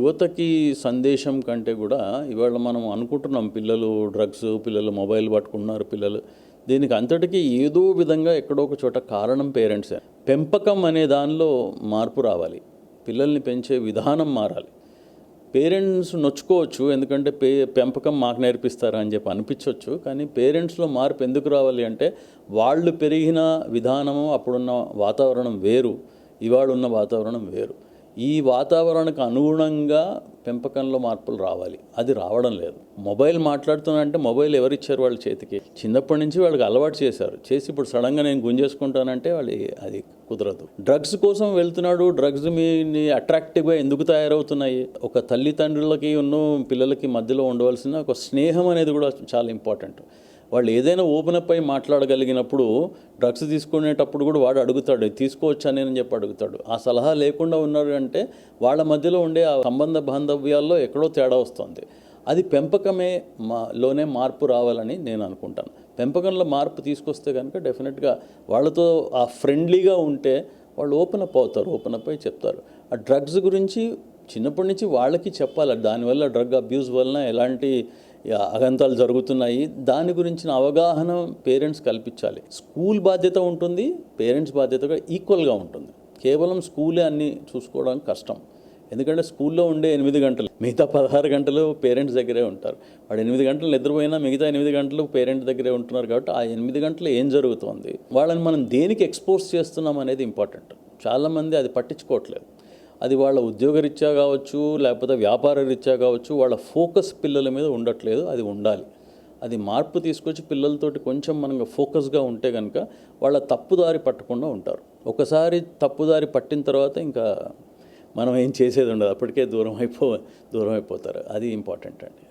యువతకి సందేశం కంటే కూడా ఇవాళ మనం అనుకుంటున్నాం పిల్లలు డ్రగ్స్, పిల్లలు మొబైల్ పట్టుకున్నారు, పిల్లలు దీనికి అంతటికీ ఏదో విధంగా ఎక్కడో ఒక చోట కారణం పేరెంట్సే. పెంపకం అనే దానిలో మార్పు రావాలి, పిల్లల్ని పెంచే విధానం మారాలి. పేరెంట్స్ నొచ్చుకోవచ్చు, ఎందుకంటే పెంపకం మాకు నేర్పిస్తారా అని చెప్పి అనిపించవచ్చు. కానీ పేరెంట్స్లో మార్పు ఎందుకు రావాలి అంటే వాళ్ళు పెరిగిన విధానము, అప్పుడున్న వాతావరణం వేరు, ఇవాళ ఉన్న వాతావరణం వేరు. ఈ వాతావరణానికి అనుగుణంగా పెంపకంలో మార్పులు రావాలి. అది రావడం లేదు. మొబైల్ మాట్లాడుతున్నానంటే మొబైల్ ఎవరిచ్చారు వాళ్ళ చేతికి? చిన్నప్పటి నుంచి వాళ్ళకి అలవాటు చేసి ఇప్పుడు సడన్గా నేను గుంజేసుకుంటానంటే వాళ్ళు అది కుదరదు. డ్రగ్స్ కోసం వెళ్తున్నాడు, డ్రగ్స్ మీ అట్రాక్టివ్గా ఎందుకు తయారవుతున్నాయి? ఒక తల్లిదండ్రులకి పిల్లలకి మధ్యలో ఉండవలసిన ఒక స్నేహం అనేది కూడా చాలా ఇంపార్టెంట్. వాళ్ళు ఏదైనా ఓపెన్ అప్ అయి మాట్లాడగలిగినప్పుడు డ్రగ్స్ తీసుకునేటప్పుడు కూడా వాడు అడుగుతాడు, తీసుకోవచ్చా నేను చెప్పి అడుగుతాడు. ఆ సలహా లేకుండా ఉన్నారు అంటే వాళ్ళ మధ్యలో ఉండే ఆ సంబంధ బాంధవ్యాల్లో ఎక్కడో తేడా వస్తుంది. అది పెంపకమే లోనే మార్పు రావాలని నేను అనుకుంటాను. పెంపకంలో మార్పు తీసుకొస్తే కనుక డెఫినెట్గా వాళ్ళతో ఆ ఫ్రెండ్లీగా ఉంటే వాళ్ళు ఓపెన్ అప్ అవుతారు, ఓపెన్ అప్ అయి చెప్తారు. ఆ డ్రగ్స్ గురించి చిన్నప్పటి నుంచి వాళ్ళకి చెప్పాలి. దానివల్ల డ్రగ్ అబ్యూస్ వలన ఎలాంటి అగంతాలు జరుగుతున్నాయి, దాని గురించిన అవగాహన పేరెంట్స్ కల్పించాలి. స్కూల్ బాధ్యత ఉంటుంది, పేరెంట్స్ బాధ్యత కూడా ఈక్వల్గా ఉంటుంది. కేవలం స్కూలే అన్నీ చూసుకోవడం కష్టం. ఎందుకంటే స్కూల్లో ఉండే 8 గంటలు, మిగతా 16 గంటలు పేరెంట్స్ దగ్గరే ఉంటారు. వాడు 8 గంటలు నిద్రపోయినా మిగతా 8 గంటలు పేరెంట్స్ దగ్గరే ఉంటున్నారు. కాబట్టి ఆ 8 గంటలు ఏం జరుగుతుంది, వాళ్ళని మనం దేనికి ఎక్స్పోజ్ చేస్తున్నాం అనేది ఇంపార్టెంట్. చాలామంది అది పట్టించుకోవట్లేదు. అది వాళ్ళ ఉద్యోగరీత్యా కావచ్చు, లేకపోతే వ్యాపార రీత్యా కావచ్చు, వాళ్ళ ఫోకస్ పిల్లల మీద ఉండట్లేదు. అది ఉండాలి. అది మార్పు తీసుకొచ్చి పిల్లలతోటి కొంచెం మనం ఫోకస్గా ఉంటే కనుక వాళ్ళ తప్పుదారి పట్టకుండా ఉంటారు. ఒకసారి తప్పుదారి పట్టిన తర్వాత ఇంకా మనం ఏం చేసేది ఉండదు, అప్పటికే దూరం అయిపోతారు. అది ఇంపార్టెంట్ అండి.